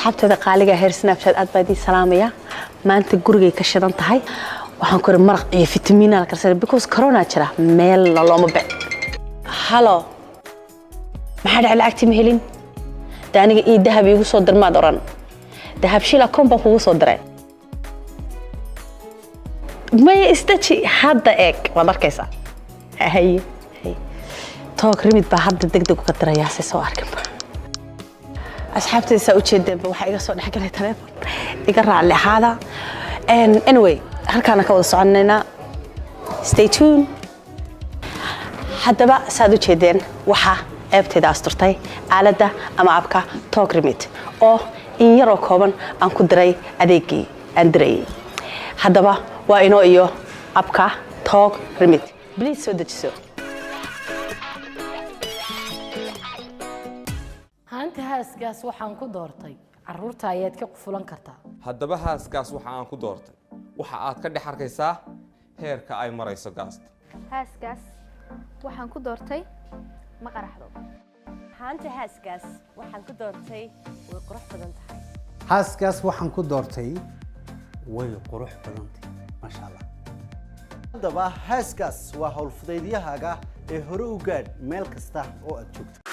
asxaabteeda qaaliga heer Snapchat aad baa idin salaamaya maanta gurigay ka shidan tahay waxaan ku maraq iyo fitamiinada karsan because corona jira meel looma baa halo maxaa dhacay lacagtii ma helin daaniga ii dahab igu soo dirmaad oran dahab shila komba kugu soo diray ma istachi hadda eeg waa markaysa hay toog rimid baa hadda degdeg ka dirayaa si soo arkin asxaabtayda u jeedeen waxa iga soo dhaxgalay telefoon iga raacay hada anyway halkaana ka wada soconayna stay tuned hadaba saad u jeedeen waxa eebteeda asturtay aalada ama abka toog rimid oo in yar oo kooban aan ku diray adeegii aan diray hadaba waa inoo iyo abka toog rimid please soo dejiso هانتي هاسكاس waxaan ku doortay caruurta ayaad ka qufulan kartaa haddaba haaskaas waxa aan ku doortay waxa aad ka dhex arkaysaa heerka ay marayso gaasta haaskaas waxaan ku doortay ma qaraxdo haanta haaskaas waxaan ku doortay way qurux badan tahay haaskaas waxaan ku doortay way qurux badan tahay masha Allah haddaba haaskaas waa hawl fudaydiyahaaga ee hore u gaadh meel kasta oo aad joogto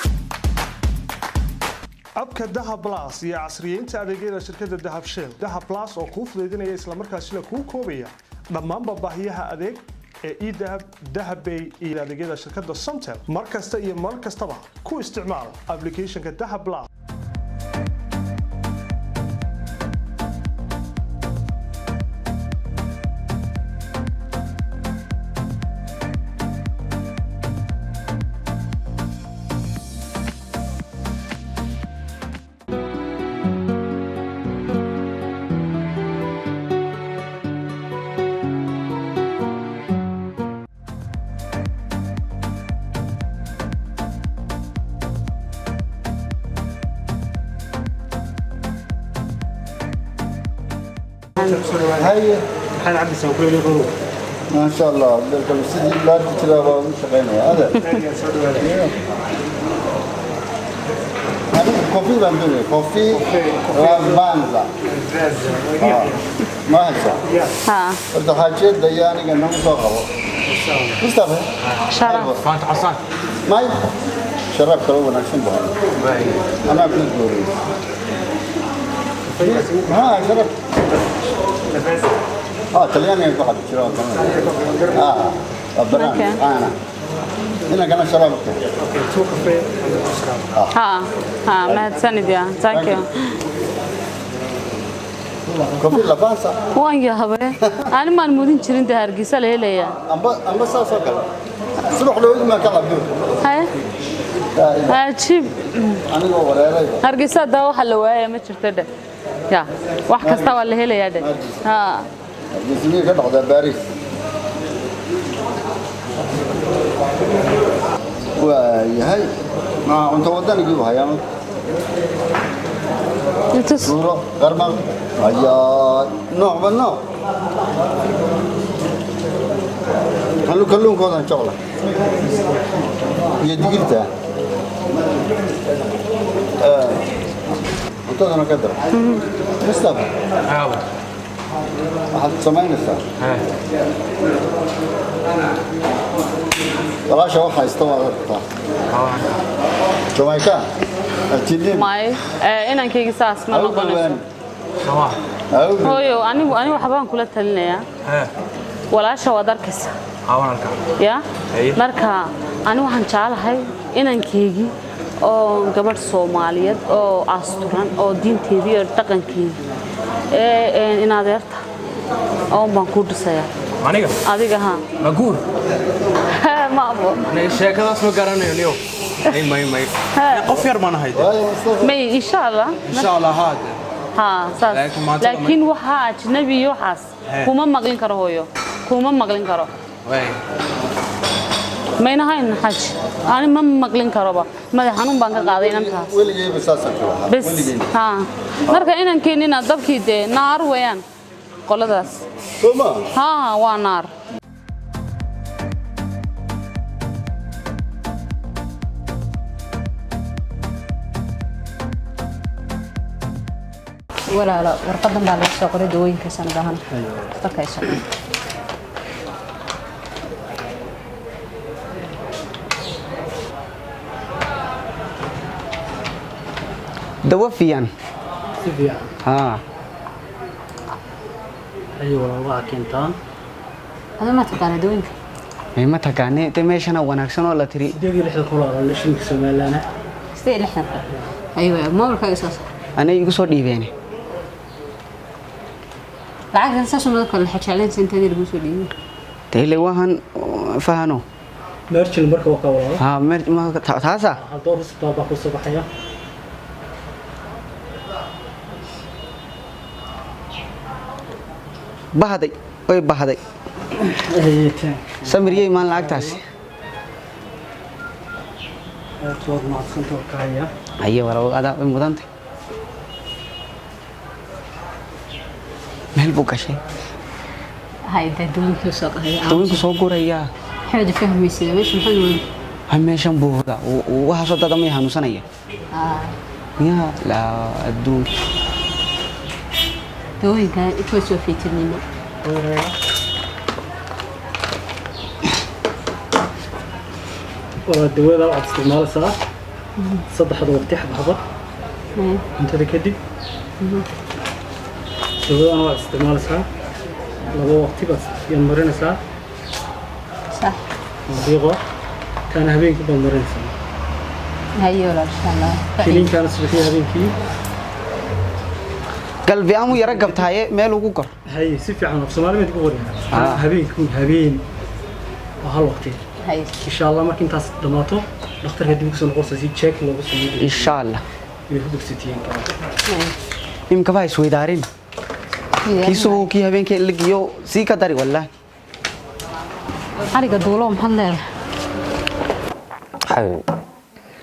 abka Dahab Plus iyo casriyeynta adeegyada shirkadda Dahab Shell Dahab Plus oo kuu fududeynaya isla markaasina kuu koobaya dhammaan baahiyaha adeeg ee eDahab Dahabbay iyo adeegyada shirkadda Somtel markasta iyo mar kastaba ku isticmaal applicationka Dahab Plus هاي waxaan cabdisan ku leeyahay qoro ما شاء الله بالكل سيدي لا تتلاوى وشغينا هذا هذا كوفي بندوري كوفي رامبانزا ما هسه ها برضه حاجات دياني قلنا مصاغبه مصطفى شرف فانت عصان ماي شرف كلو نكسن بها انا ابن دوري ها شرف طلياني واحد شراب برنامج انا هنا كان شرابك تو كافيه ها ما تسند يا ثانك يو كوفي لباسا وان يا هبه انا ما مودين جيرين ده هرغيسا لهليا amba saasoo kale subax loo ma ka qabdo hay ajib anigoo wareeray hargeysa daa waxa la waayay ma jirto dhe ya wax kasta waa la helayaa dhe ha jismiga ka dhacda Paris وهي ما أنت وداني جوا هيا صورة غرمة هيا نوع بالنوع هلو كلهم كذا إن شاء الله يدي قلتها أنت أنا كدر مصطفى أحد سمعين الساعة طلعش واحد يستوى جمايكا التنين ماي أنا كي قصاص ما نقول هويو أنا وحبان كلها تلنيا ولا شو دركس يا مركا أنا وحن شعل هاي إن كيجي أو قبل سوماليات أو أستران أو دين تبي أرتقن كي إن هذا أو بنقول سيا aniga adiga ha maguur ma abo sheekadaas ma garanayo niyo may qof yar ma nahay may insha Allah hada ha laakiin waxa ajnabi waxaas kuma maqlin karo hooyo kuma maqlin karo way mayna hayn xaj ani ma maqlin karo ba madaxanun baan ka qaaday inantaas weligay basaasaka bas ha marka inan keenina dabkii de naar weeyaan qoladaas soma ha waa naar ولا لا ورقدنا على السوق ردوين كسان دهن تكايسو دوفيان سفيان ها أيوة والله كنتان هذا ما تقال دوين ما تكاني تمشينا وناكسن ولا تري دقي لحد كلها اللي شنك سمعنا استيل إحنا أيوة ما ورك أساس أنا يقصد ديفيني لعك أساس ما كل حكي عليه سنت هذه المسؤولين تهلي وهن فهنو مرش المركب وكولا ها مرج ما تاسا هل دور السباب أخو الصباحية بهدي أي بهدي سمريه ما لعكتاسي توض مع السنتور كايا أيه ولا هذا مدانتي مهل بوكاشي هاي ده دوين كسوق هاي توين كسوق ريا حد فهمي سيدا مش محل هميشان بودا وحصل ده ما يهانو سنية يا لا الدون دوين كان يكوسو في تنينو والدواء ده وعد استعمال ساعة صدح هذا وقتي حب حبط أنت ذي كدي الدواء أنا وعد استعمال ساعة لو وقتي بس ينمرين ساعة صح بيغوا كان هبين كده ينمرين ساعة هاي ولا إن شاء الله كلين كان سبتي هبين كي قلبي أمو يرقب تاي ميلو كوكر هاي سيف عن نفس ما لم تقولي هبين كون هبين وهالوقتي هاي إن شاء الله ما كنت دماطو دكتور هدي مكسون قرصة زي تشيك لو بس إن شاء الله يهودك ستين إمك باي سوي دارين كيسو كي هبين كي لقيو سيكا داري والله حريقة دولهم حلال حبيبي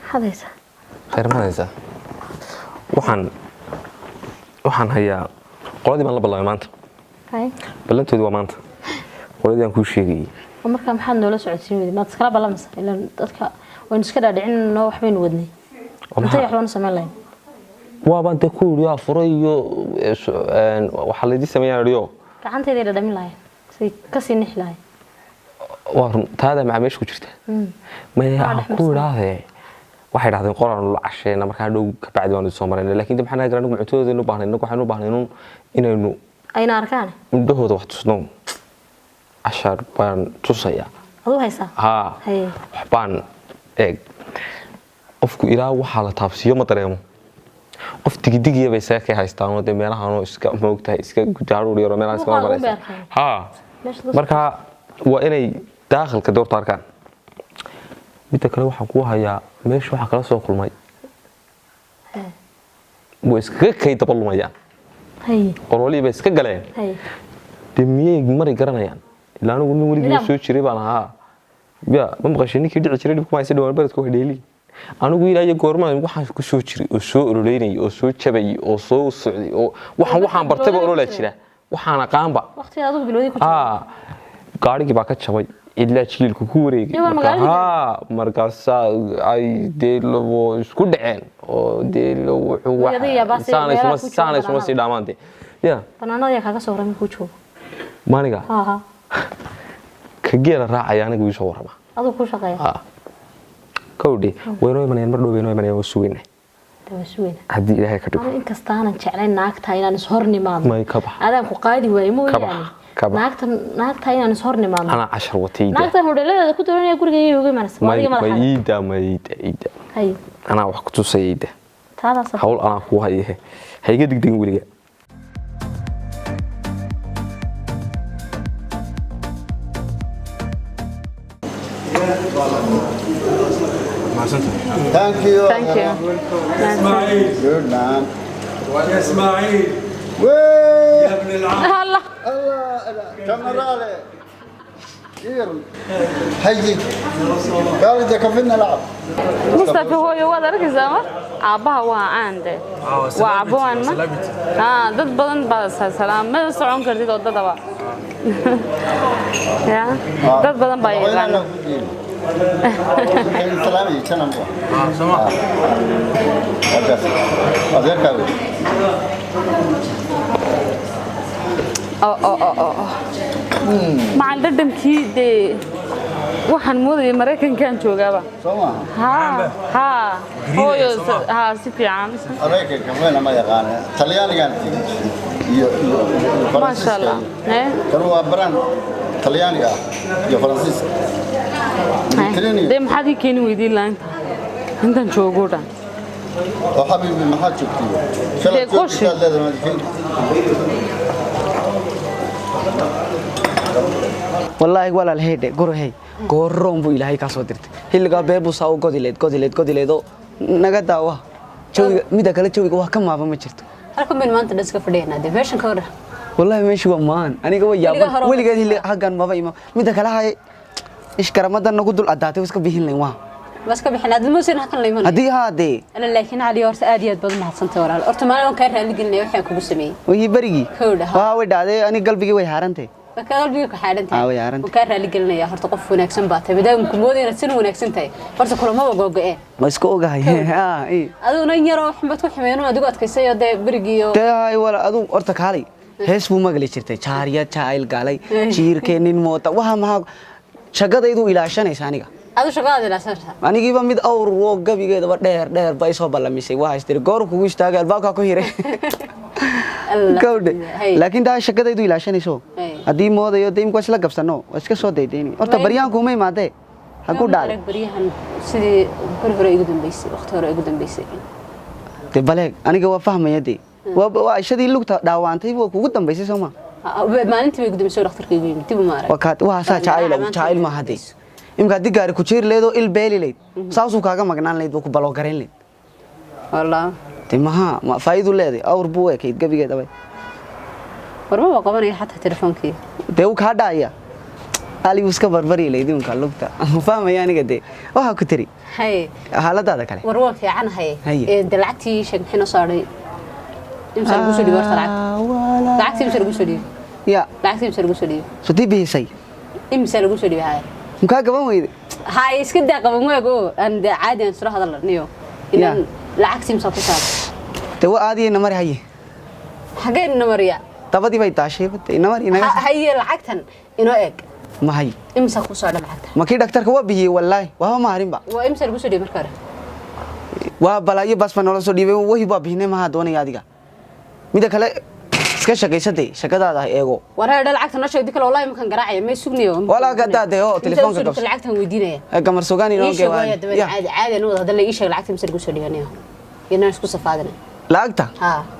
حديثة خير ما هيسا waxaan hayaa qoladii baan la bilaabay maanta هاي ballantoodii waa maanta qoladii aan kuu sheegayay ومركا محل نولا سعودين ودي ما تسكلا بلامس إلا تذكر ونسكلا دعين نو حبين ودني أنت يحلون سمين لين waabaan dee ku yidhi afuray iyo waxaa laydii sameeyaa riyo كعنت هذي ردمين لاين سي كسي نحلاي waa run taada maca meesha ku jirta maya ku yidhaahdee waxay dhahdeen qoraan la casheena markaa dhow ka bacdi waan soo marayna laakiin dib maxaa garan cuntoodii u baahnay waxaan u baahnay inaynu أين أركان indhahooda wax tusno ashar baan tusaya هذا هيسا ها هاي waxbaan eeg qofku ilaa waxaa la taabsiyo ma dareemo qof digidigiya bay seekay haystaan oo de meelahan oo iska moogtahay iska gudaaro yaro meelahan iska maraysa ha marka waa inay daaqalka doorta arkaan mid kale waxaan ku hayaa meesha waxa kala soo kulmay way iska kay dabalumayaan هاي qorwali bay iska galeen هاي demiyay maray garanayaan ilaa anigu nin waligiis soo jiray baan ahaa ya ma maqashay ninkii dhici jiray dhibku ma haysan dhawaan baradku way dheeli anigu ilaahay goormaan waxaan ku soo jiray oo soo ololeynay oo soo jabay oo soo socday oo waxaan bartay oo ololay jira waxaan aqaanba وقتي هذا بالودي كنت gaarigii baa ka jabay ilaa jiilku ku wareegay markaas ay deelo isku dhaceen oo deelo wuxuu saanay suma si dhamaantay ya banaanada yaa kaga soo ramin ku joogo maaniga ka geela raacaya anigu ii soo warama aduu ku shaqeeya kowdhi weynoo imanayaan mar dhow weynoo imanayaan waa sugayna tawasuuna haddii ilaahay ka dhigo in kasta aanan jeclayn naagta inaan is hornimaadno may ka bax adaan ku qaadi waayo mooyaane naagta inaan is hornimaadno ana cashar watayda naagta hodheeladeeda ku doonaya gurigeeya uga imanaysa may iida hay anaa wax ku tusayda taadaas hawl anaa ku haye hayga digdegin weliga Thank you. Thank you. Good man. يا اسماعيل وين يا ابن العم الله الله كاميرا كثير حيجي قال إذا كفينا لعب مصطفى هو يواد أركز أمر عبها وعانده وعبوان ما ضد بدن بس سلام ما يسرعون كردي ضد دوا يا ضد بدن بايعان سلامي سلام سمع هذا كذا مع الدم كيد waxaan moodayay Mareykankan joogaaba ها هو ها si fiican Mareykanka weyn ma yaqaan Talyaanigan ما شاء الله كانوا بران Talyaaniga iyo Faransiiska de maxaad ii keeni weydiin lahayn intan joogo dhan حبيبي ما حد شفتيه والله ولا الهيد قرهي قرهم بو إلهي كاسودرت هيلقى بيبو ساو قديلت نقدا واه شوي ميدا كلا شوي واه كم ما بمشرت halkan been maanta dhaska fadhiyana de fashion ka wada والله ماشي ومان أنا قوي يابا ولي قاعد هيل حقن ما بيما ميدا كلا هاي إيش كرامة نقول أداتي وسك بيهن لي واه بس كبحنا هذا الموسم هكذا اللي يمنع هدي أنا لكن على يورس آديات بدل ما حصلت ورا الأرض ما لهم كاره اللي قلنا وحنا كبر سمي وهي بريجي واه أنا قلبي جوي هارنتي قلبي كحارنتي وكاره اللي قلنا يا هرت قف ونكسن باته بدأ مكمودين السنة ونكسن تاي فرت كل ما بقى إيه ما يسكو جاي إيه هذا نيرو حمد وحمينو أدوات كيسيا ده بريجيو تاي ولا أدو أرتك هالي هس بوما قلي شرتي شاريا شايل قالي شير كنين موتا وهم شقة يدو إلى عشان إنسانية هذا شغال لا سرها أنا جيبا ميد أور وقف يجي دير بايسو بلا ميسي واحد غور كويس تاجر باكا كويره كود لكن ده شكله يدو إلى عشان يسوع أدي مودا يديم كويس لا قبسنو واسكت صوت ديني أو تبريان كومي ماده هكو دار بريان سيد برفر يقدم بيسي واختار يقدم بيسي تبالك أنا جوا فهم يدي وعيش دي اللوك داوانتي وقدم بيسي سوما ما أنت بيقدم يسوي اختار كيجي تبي مارك وكات وهسا شايل ما هدي إمك هدي قاري كشير ليدو البالي ليد ساسو كاغا مغنان ليد وكو بالو غارين ليد والله تمها ما فايدو ليدي اور بو كيد غبي دبي ورما قبني حتى تليفونكي ديو كادايا علي وسكا بربري ليدي انك لوقتا فاهم يعني قد waxa ku tiri hay xaaladaada kale warwa fiican hay dalacti sheeg xino saaray imsa lagu soo dhigo lacagti imsa lagu soo dhigo ya lacagti imsa lagu soo dhigo soo bixisay imsa lagu soo dhigo hay muka gaban weyde hay iska daa qaban weego aan caadi aan soo hadalniyo ilan lacagti imsa ku saar tawa aadi namar haye xageen namariya tabadi bay taashay namar inaga haye lacagtan inoo eeg ما هي إمسا كوسا على معك ما كي دكتور كوا والله وهو ما هرين با وإمسا الجوسو دي مركارة وبلاي بس فنولا سو دي وهي با بيهنه ما دون ياديغا ميدا كله iska shaqaysatay shaqadaada eego waraa lacagta noo sheegdi kale wallahi ma kan garaacay ma sugniyo wala gadaade oo telefoonka qabso lacagtan weydiinaya gamar sugaan inoo geeyay caadi anoo hadal la ii sheeg lacagta imsa lagu soo dhiganiyo inaan isku safaadana lacagta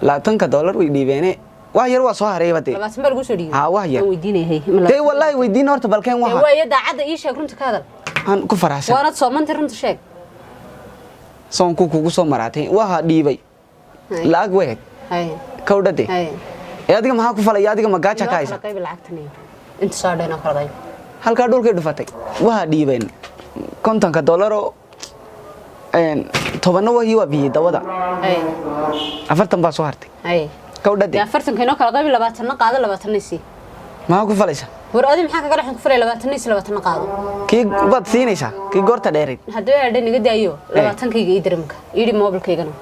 $20 way dhiibeenay wax yar waa soo hareey baday labaatan bal lagu soo dhiibay wax yar weydiinayay tay wallahi weydiin horta balkeen waxa way daacada ii sheeg runta ka hadal aan ku faraxsan waana soo mantay runta sheeg soonku kugu soo maraatay waxa dhiibay lacag weeg hay kawdade adiga maxaa ku falay adiga ma gaaja ka haysa qayb lacagtaniyo inta soo dheena qarday halka dhulkay dhufatay waxa dhiibeen $50 tobanna wahi waa biyay dawada hay 40 baa soo hartay hay kawdade 40 kino kala qayb 20 qaado 20 si ma ku falaysa war adi maxaa kaga dhaxan ku falay 20 si 20 qaado kii bad siinaysa kii goorta dheerid hadii ay dhaniga daayo 20 kayga idrimka ii mobilkaygana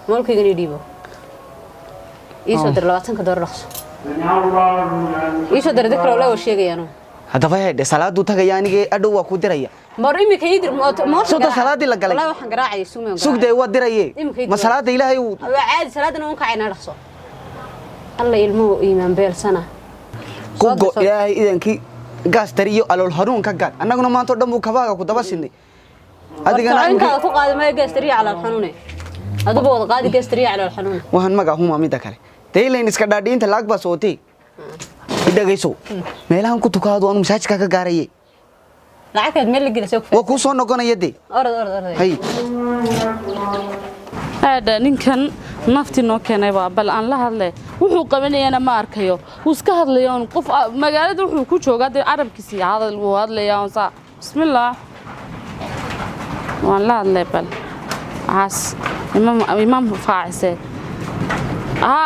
mobilkaygana dhiibo iso dir $20 dhaqso iso dir dadka loo sheegayaan hadaba heede salaadu tagay anige adhow waa ku diraya mar imika idir ma soo salaadi la galay wallahi waxaan garaacay sugday waa diraye ma salaada ilaahay uu caadi salaadana uu kacayna dhaqso alla ilmo iimaan beelsana kugo ilaahay idanki gaas tariyo alool haruun ka gaad annaguna maanta dhan uu kabaaga ku daba sinay adigana inka ku qaadmay gaas tariyo ala xanuune aduba wada qaadi gaas tariyo ala xanuune waxaan maga huma mid kale deeleen iska dhaadhiinta laag baa sootay idagayso meelahan ku tukaado aan masaajidka ka gaarayay lacagad meel la gelisay waa ku soo noqonayay orod hay هذا نكن نفتي نوكنا بل أن لا هذا وحو قبلي أنا ما أركيه وسك هذا اليوم قف مجالد وحو كوشوا قاد عرب كسي هذا الواد اليوم صا بسم الله والله هذا بل عس إمام فاعسة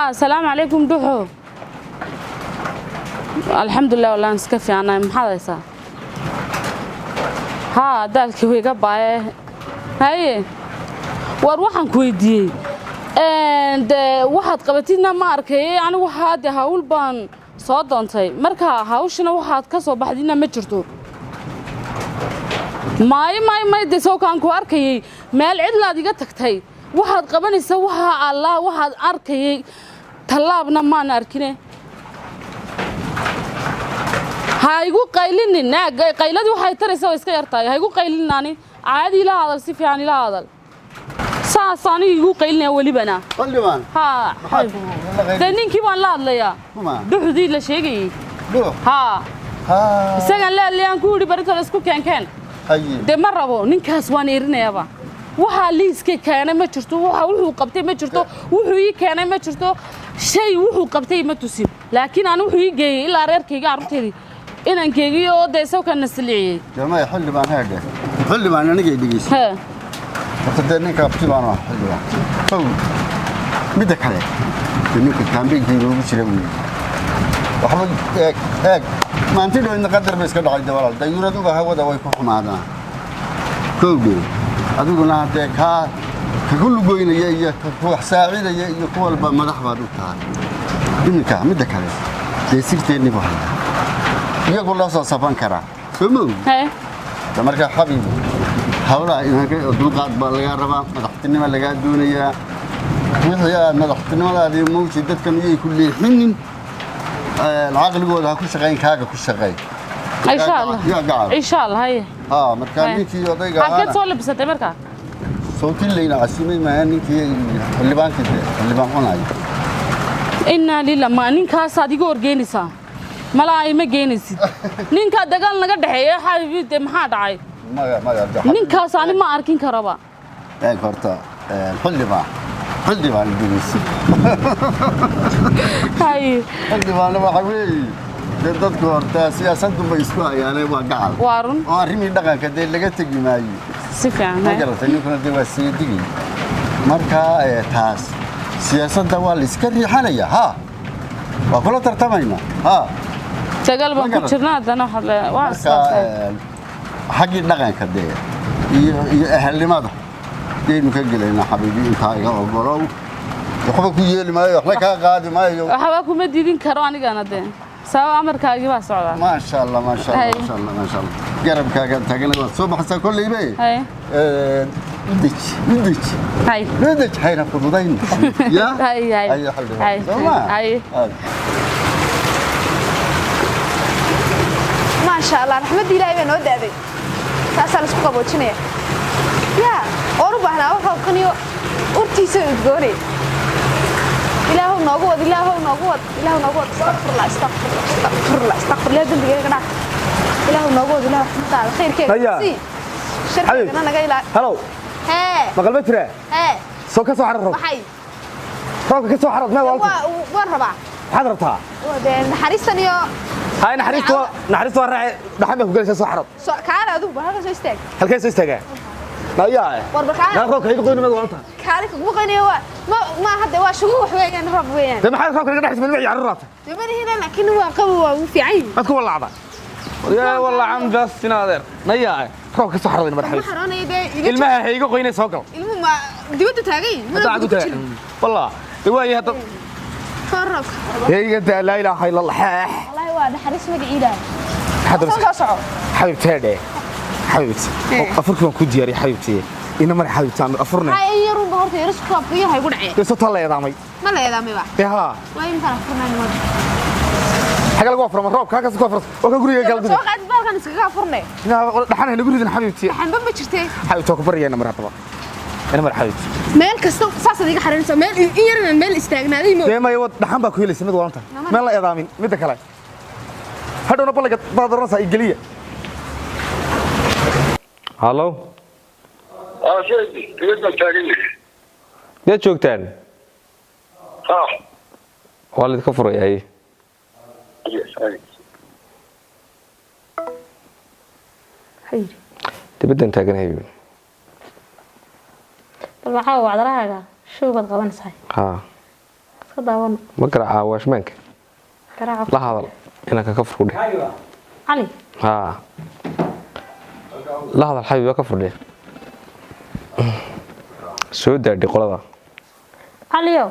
السلام عليكم دوحو الحمد لله والله نسكفي أنا محادثة ذلك هو يقبع هاي وروحن كويدي waxaad qabatidna ma arkay anigu waxaa de hawl baan soo doontay marka hawshana waxaad ka soo baxdina ma jirto maay de sawkaan ku arkayay meel cidlaad iga tagtay waxaad qabanaysaa waxa allah waxaad arkayay talaabna maan arkine ha igu qaylinin qayladii waxay taraysaa iska yartahay ha igu qaylinaani caadi ila hadal si fiican ila hadal saasaan igu qaylinaya walibana xildhibaan ha ninkii baan la hadlayaa dhuxdii la sheegayay ha isaga la leeyan ku yiri barito isku keenkeen de ma rabo ninkaas waan eerinayaaba waxa liiska keenay ma jirto waxa wuxuu qabtay ma jirto wuxuu ii keenay ma jirto shay wuxuu qabtay ma tusin laakiin aan wuxuu ii geeyay ilaa reerkayga arrinteedii inaan keegiyo oo deeso ka nasliiyay jamaa xildhibaan haade xildhibaan aniga dhigeysa وقد إنك أبتلنا حلوة فو بدك عليه إنك كامبين كيلو بيشربون وحمد هيك ما أنت لو إنك قدر بس كده عيد ولا ده يردوا هوا ده ويكون معنا كوبي أدونا هتك ها كل جوين يا كوح ساعد يا كوال بمدح بارو تعال إنك بدك عليه تيسيرتني بحال يقول الله صفان كرا فمو تمرك حبيبي hawlaha inaga dulqaad baa laga rabaa madaxtinimo laga doonayaa wixii madaxtinimadaadii muuji dadkan ay ku leexinin aqligooda ha ku shaqeyn kaaga ku shaqeey insha Allah hay marka ninkii odayga halkeed soo labsatay marka sawti leeyna asimay ma ninkii xildhibaan qonay inna lillahi ma ninkaas adiga orgeenisa malaay ma geenaysid ninka dagaal naga dhaxeeyo xabiibte maxaa dhacay ninkaas ani ma arkin karaba ee horta xildhibaan dhigeysi xildhibaan waxa weeye dadku horta siyaasaddu ma isku hayaanay waa gacal waarun oo arrimii dhaqanka de laga tagi maayo si fiican ma garata ninkuna de waa siidigi marka taas siyaasadda waa la iska riixanaya ha waa kula tartamayna ha tagal baan ku jirnaa dana waa حقي دقن كده أهلماده دين مكجلنا حبيبي أنت هاي أقولوا يخبك يجي ما يخلك قاعد ما يجوا حباك مديدين كرواني كنا ده سوا أمر كاجي بس على ما شاء الله ما شاء الله ما شاء الله ما شاء الله جرب كاجي تاجنا الصبح حسا كل يبي نديش هاي نفضل دين يا هاي ما شاء الله رحمة الله بينو دادي سأسأل سكوا بوتشني يا أوروبا هنا وحنا كنيو أرتيسو يقولي إلهو نقود استغفر الله لا تنتظر كذا إلهو نقود تعال خير كيف سي شركة أنا جاي لا هلو ما قلبت ترى سو كسو حرر محي روك كسو حرر ما والله وين ربع حضرتها وبين حريستني هاي نحرست ورا دحمك وجلس سو حرب كان ادو هلكا سو استاغ هلكا سو استاغ لا يا وربكان لا روك هيد قوين ما والله كارك ugu qaniyo ma hadda waa shugu wax weeyaan rab weeyaan de maxay rook laga dhaxis midba ciyaar raata de ma hina laakiin waa qabow waa u fiican adku walaacda ya wallah am just inadeer naya rook ka soo xaradin marxalis ilmaha hayga qoynay soo gal ilmu ma dibada taagay wallah waa hada فرق هي لا اله الا الله والله وانا حريص مقعيده حبيبتي حبيبتي افركم كو دياري حبيبتي ina mar xaybtaan afurna ay yarun horta yarasku afiyo hay gudacay isoo taleedaamay ma leedaamay ba yaha way in kala furnaan ma xaga lagu afurma roob ka soo afur oo ka guriga gal soo qaad balkan iskaga afurnay dhaxan ay guriga xabiibti dhaxan ba jirtay xaybto ku bariyana mar hadaba ina mar xabiibti meel kasta saasad iga xariirsan meel in yarna meel istaagnaaday mo deemay wad dhaxan ba ku helaysa mid walanta meel la eedaamin mid kale hadhowna balaga baadaransa ay galiya hallo dad joogtaan waa la idinka furayahay dibaddan taaganahay bal waxaa wacdarahaaga show baad qabanaysaa iska daawan ma garaaca waashmaanka la hadal inaan ka fur dhig cali la hadal xabiiba ka furdhe soo daadhi qolada عليو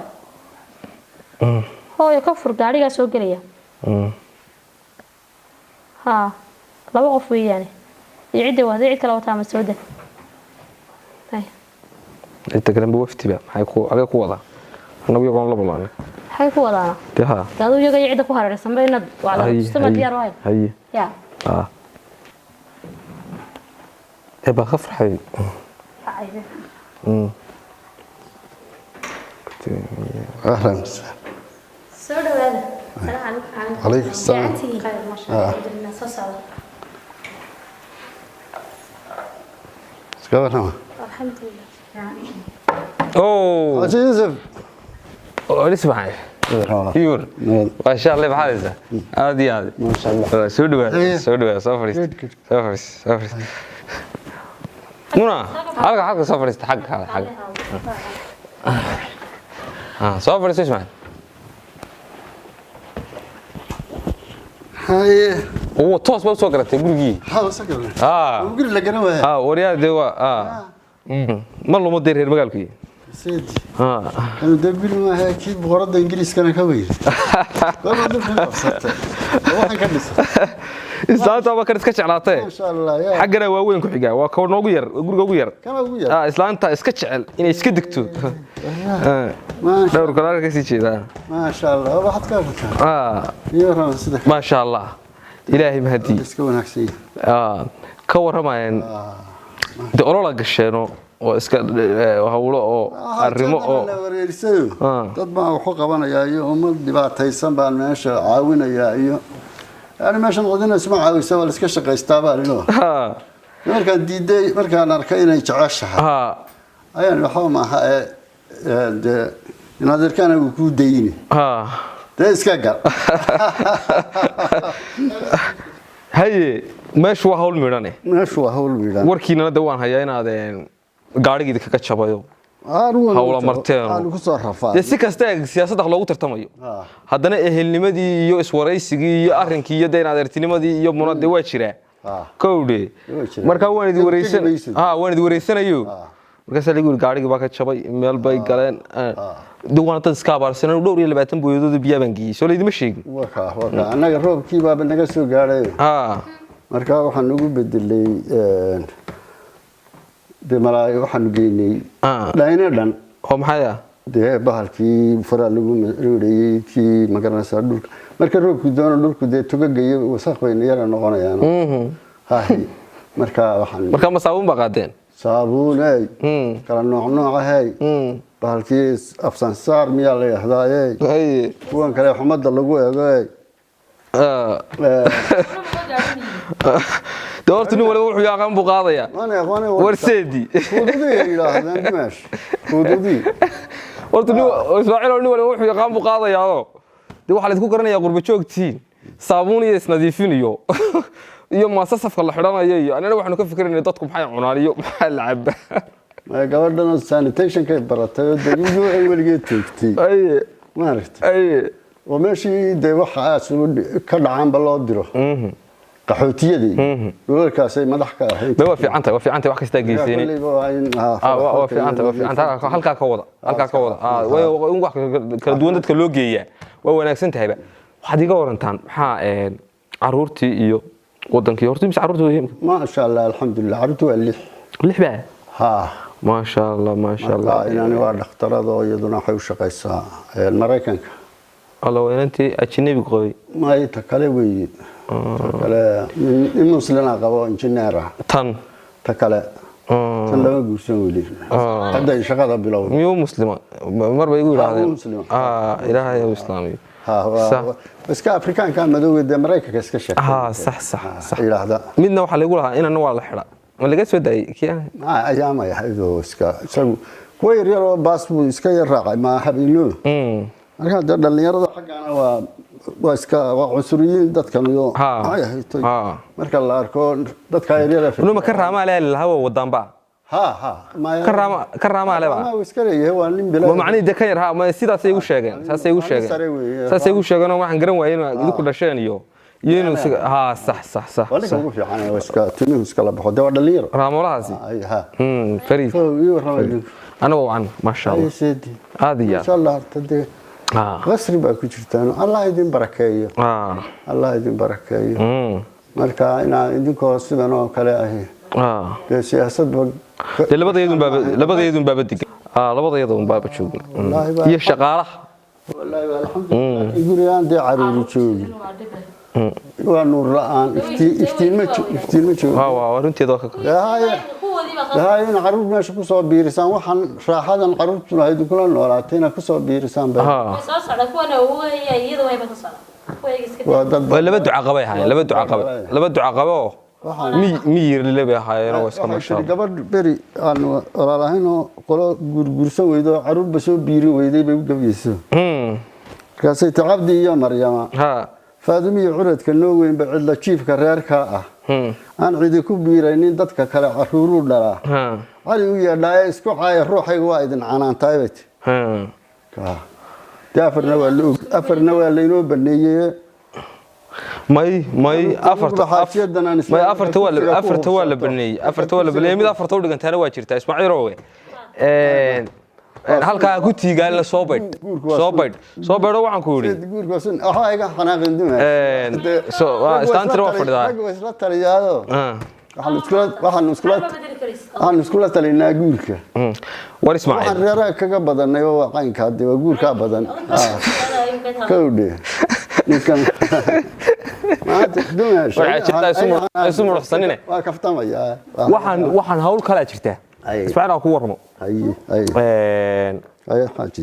هو يكفر قاعد سoo galaya ها laba qof weeyaan ciidda waa ciid kala wata masooda hay inta kale wafti ba maxay ku aga ku wada anagu yagoon la balaan hay ku wadana taha taadu yaga ciidda ku hareeraysan bayna wala sistema diyaar waay hay ya eba khafrahay اهلا سو دواده السلام عليكم عليكم السلام خير ما شاء الله الناس صار سكونا الحمد لله اوه يوسف اسمع يور ما شاء الله بحالته عادي عادي ما شاء الله سودوا سفر منى حلقة سفر حق سفر اسمع هاي هو توس بس وقرته غرغي ها سكر غرغي لا غنوا وريا دوا ما لو مدير هير مغالكي سيدي انا دبل ما هيك بورده انجليز كان كويس والله دبل waxaan ka dhisay islaanta waa kan iska jeclaatay ma sha Allah yaa xagana waa weyn ku xiga waa ka noogu yar guriga ugu yar kana ugu yar islaanta iska jecel inay iska digto dhowr kala ka sii jeeda ma sha Allah waxaad ka qabtaa iyo ran sida ma sha Allah ilaahay mahdi iska wanaagsan ka waramayeen de olola gasheeno oo iska hawlo oo arrimo oo wareerisayo dad baa wuxuu qabanayaa iyo umad dhibaataysan baan meesha caawinayaa iyo أنا ما شن قدنا اسمع ويسوي لسه شقة استعبال إنه. مركان ديدي مركان أركينا يتعشها. يعني حوما ده نادر كان يقول ديني. ده إسكاجر. هاي مش وهول ميرانه. مش وهول ميرانه. وركينا دوان هاي أنا ده قاعد كده كتشابيو. hawla marteen si kasta siyaasadda loogu tartamayo haddana ehelnimadii iyo iswaraysigii iyo arrinkii iyo deen adeertinimadii iyo munada waa jira kowde marka waan idin wareysanayo markaas la yiri gaarigi baa ka jabay meel bay galeen duwan dad iska abaarsan dhowr iyo 20 booyadooda biyo baan geeyay soo leedima sheegin waka anaga roobkii baa naga soo gaaray marka waxaan ugu bedelay de malaay waxaan geynay dhaynadan oo maxay de bahalkii fara lagu reeyay kii magaranaysa dhulka marka roobku doono dhulku de tugagayo wasaq weyn yar noqonayaan hay marka waxaan marka ma saabun baqadeen saabuun ay kala nooc ahay bahalkii afsan saar miyaa la yiraahdaa kuwan kale xumada lagu eego دورتني ولا وحي يقام بقاضية ورسيدي ودودي يراهدان ماشي ودودي ورتني اسماعيل ولا وحي يقام بقاضية هذا دي waxa la isku garanaya qurba joogtiin saabuun iyo isnadiifinayo iyo maasasaf kala xidhanayo iyo anana waxaan ka fikirnay dadku maxay cunaaniyo maxay lacab ma gabadhan sanitation ka baratay daliyo ay waligeed toogtay maaragtay oo meeshii de waxa ka dhacaan baloo diro qaxootiyadii dulalkaasay madax ka ahayd waa fiicanta wax kasta geyseen waa fiicanta halka ka wada way wax kala duwan dadka loo geeyaa waa wanaagsan tahayba waxaad iga warantaan maxaa caruurtii iyo wadankii hortii mis caruurtii ma sha Allah alxamdulillah caruurtii waa lix baa ma sha Allah inaani waa dhakhtarada iyaduna waxay u shaqaysaa Mareykanka الله وينتي أجنبي قوي ما يتكلم ويد تكلم مسلمنا قبوا إنجنيرا تكلم تلو يقولون ولي هذا يشغل بلاو ميو مسلم مر بيقول هذا إله يا إسلامي بس كأفريقيا كان مدوق أمريكا كسكشة صح إله هذا منا وحلا يقولها إن نوع الحلا ولا جت بدأي كيا أيام يا حبيبي إسكا سو كوير يرو باس إسكا يرقع ما حبينو marka dhalinyarada xaqana waa iska cusuriyiin dadkan iyo marka la arko dadka yaryar inuu ma ka raama la hawa wadanba ka raama leba ma iska leeyahay waa nin bilaa ma macni de ka yar ma sidaas ay u sheegeen saas ay u sheegeen waxaan garan waayay inuu idinku dhasheen iyo inuu صح wala ugu fiican waa iska tinu iska la baxo de waa dhalinyaro raamolahaasi fariid أنا وعن ما شاء الله سيدي هذه ما شاء الله تدي قصري بقى كجرتان الله يدين بركايه الله يدين بركايه marka ina idinkoo sidan oo kale ah siyaasad labadeedun baaba digan labadeedun baaba joogin iyo shaqaalaha wallahi alxamdulillah iguriyaan de caruur joogin waa nuur la'aan iftiin ma joogo waa runteeda ka هاي أنا عروض ما شو كسر بيرسان وحن راحة عروض تنا هيدو كلنا نوراتنا كسر بيرسان بس. بس على كونه هو يده هاي بتصل. ولا بدو عقبة هاي لا بدو عقبة مير اللي بها هاي أنا واسكت ما شاء الله. قبل بري أنا ولا هنا قلا جرسان ويدا عروض بس بيري ويدا بيبقى بيسو. كاسي تعبدي يا مريم. فادمي عرض كنو وين بعد لا تشيف كرير كا أنا عيدي كبيرين دتك كلا عرورو دلا علي ويا لا اسكو هاي روحي وايد عنان تايبت كا دافرنا ولا افرنا ولا ينو بنيه ماي افرت ولا بنيه ميد افرت ودغنتana waa jirtaa Ismaaciil Roowe halka ku tiigaan la soo bayd waxaan ku yiri guurkoosan waxa iga xanaaqin dumaa istaantiro waa fadhidaa isla taliyaado waxaan iskula talinaa guurka war Ismaaciil waxaan reeraha kaga badanay waa qaynka hadii waa guurka badan kowde ninkan isu muruxsanine waa kaftamaya waxaan hawl kala jirtaa Ismaaciil ku warmo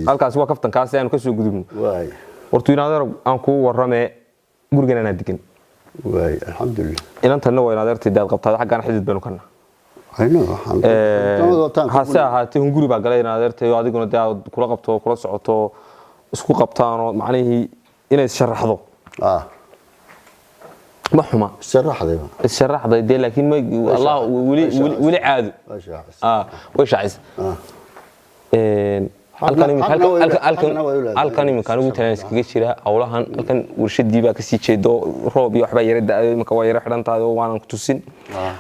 halkaas waa kaftankaas aan ka soo gudubno hortu inaadeer aan ku warramee gurigeena degan alxamdulillah inantan waa inaadeertii daad qabtaa xaqaan xidid baynu kana hase ahaatee hunguri baa galay inaadeertay adiguna daad kula qabto kula socoto isku qabtaan oo macnaheedu inay sharaxdo ما حما الشرح ذا دي لكن ما الله ولي عاد وش عايز halkan imkaan ugu talaan iskaga jira hawlahan halkan warshadii baa ka sii jeedo roob iyo waxba yara da'ay marka waa yara xirantahay oo waan ku tusin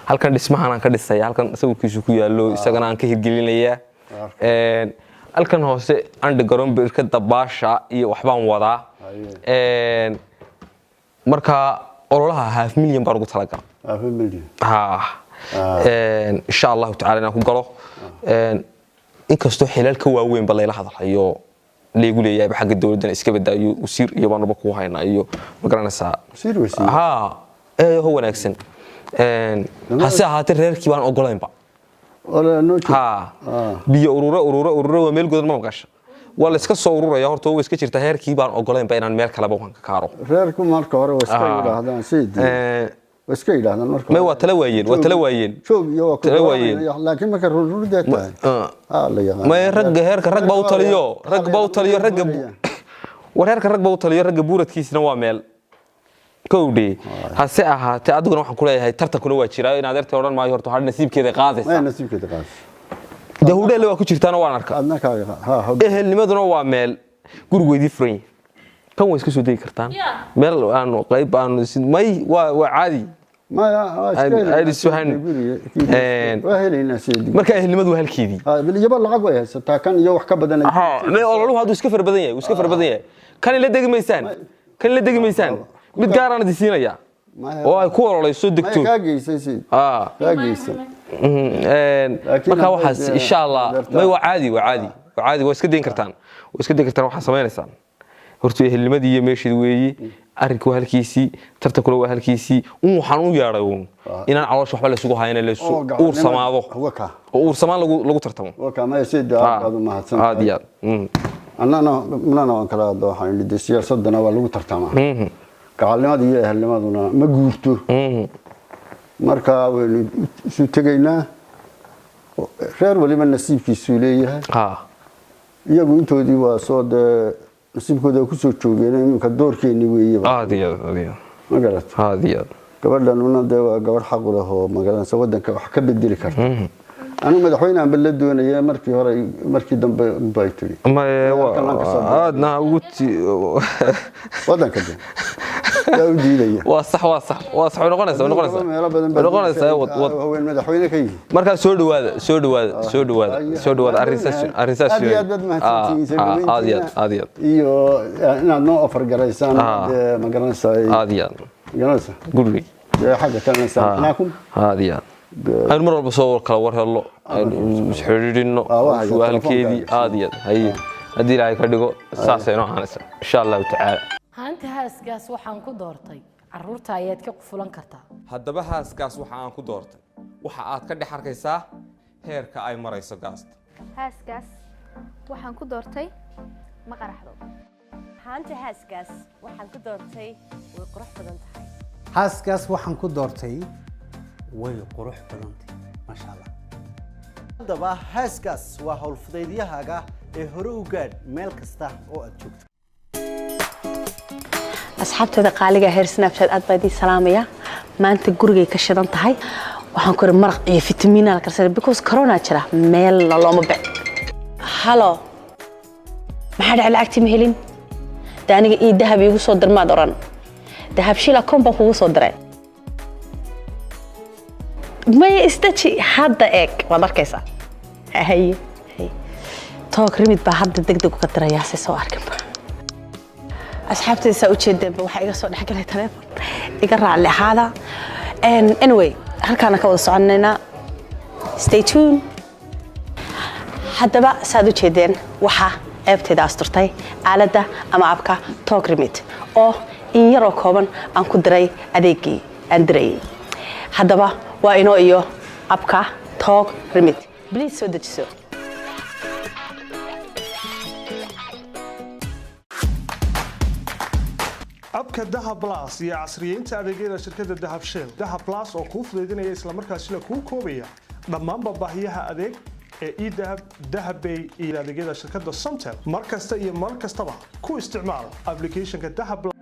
halkan dhismahan aan ka dhisay halkan sawirkiisu ku yaalo isagana aan ka hirgelinaya halkan hoose underground birka dabaasha iyo waxbaan wadaa marka ololaha half million baan ugu talagalay half million insha Allah ta'ala inaan ku galo inkastoo xilalka waaweyn ba leela hadlayo leegu leeyahay xagga dawladda iska badaayo wasiir iyo baanba ku haynaa iyo magaranaysaa wasiir ho wanaagsan hase ahaatee reerkii baan ogolaynba biyo urura waa meel godan ma maqasha waa la iska soo ururaya horta way iska jirtaa heerkii baan ogolaynba inaan meel kale baan ka kaaro reerku marka hore waa iska yiraahdaan sidii iska yiraahdaan marka ma waa tala waayeen joog iyo tala waayeen laakiin marka rururda tahay la yaqaan ma ragga heerka rag baa u taliyo ragga wareerka rag baa u taliyo ragga buuradkiisna waa meel kowdi hase ahaatee adiguna waxaan ku leeyahay tartankuna waa jiraa in adeerta oran maayo horta hal nasiibkeeda qaadaysa dawladda waa ku jirtaan waan arkaa ehelnimaduna waa meel gurigoodii furan kan way iska soo deegi kartaan meel aan qayb aan may waa caadi marka ehelnimadu waa halkeedii yaba lacag way haysataa kan iyo wax ka badan ololuhu hadduu iska far badan yahay kan la degi maysaan mid gaar aan disiinaya oo ay ku ololeyso degto marka waxaas insha Allah may waa caadi waa iska deyn kartaan waxaan sameeynaysan horta ehelnimadii iyo meeshii weeyii arinku halkiisii tartankuna waa halkiisii waxaan u yeeray inaan caloosh waxba la isugu hayna la uur samaado oo uur samaan lagu tartamo ma yeesida aad u mahadsan annana waan kala waxaan dhigay siyaasadana waa lagu tartamaa gacalnimada iyo ehelnimaduna ma guurto marka waynu isu tegaynaa reer waliba nasiibkiisu leeyahay iyagu intoodii waa soo nasiibkooda ku soo joogeen iminka doorkeeni weeyaba ma garat gabadhanuna dee waa gabadh xaq u leh oo magaranaysa waddanka wax ka bedeli karta anigu madaxweyne aan la doonayay markii dambe bay tiri aadna ugu waddanka لا وديديا واصح ونقونيسا هو المدحوينه كي marka soo dhawaada arrintaas aad iyo inaad noo ofar garaysaan ma garanaysaa aad gurigi xagga kalena saamnaakum aan mar walba soo kala war helo xiriirino su'aalkeedii aad hay hadii ilaahay ka dhigo saasayno aanaysa insha Allah ta'ala haanta haaskaas waxaan ku doortay carruurta ayaad ka qufulan kartaa haddaba haaskaas waxa aan ku doortay waxa aad ka dhex arkaysaa heerka ay marayso gaasta haaskaas waxaan ku doortay ma qaraxdo haanta haaskaas waxaan ku doortay way qurux badan tahay haaskaas waxaan ku doortay way qurux badan tahay masha Allah haddaba haaskaas waa howlfudaydiyahaaga ee hore u gaadh meel kasta oo aad joogto asxaabteeda qaaliga heer Snapchat aad baadii salaamaya maanta gurigay ka shidan tahay waxaan ku maraq iyo fitamiinal karsan because corona jira meel looma baa halo maxaa dhacay lacagtii ma helin daaniga ii dahab igu soo dirmaad oran dahab shila komba kugu soo diray may istaji hadda eeg wad arkaysa hay toog rimid baa hadda degdeg ka diraya si soo arkin asxaabtayda u jeedeen waxa iga soo dhaxgalay telefoon iga raaci hada anyway halkaana ka wada soconayna stay tuned haddaba saad u jeedeen waxa eebteeda asturtay aalada ama abka talk remit oo in yar oo kooban aan ku diray adeegii aan diray haddaba waa inoo iyo abka talk remit please soo dejiso abka Dahab Plus iyo casriyeynta adeegyada shirkadda Dahab Shell Dahab Plus oo kuu fududeynaya isla markaasina kuu koobaya dhammaan baahiyaha adeeg ee e-Dahab Dahab Bay iyo adeegyada shirkadda Somtel markasta iyo mar kastaba ku isticmaal applicationka Dahab Plus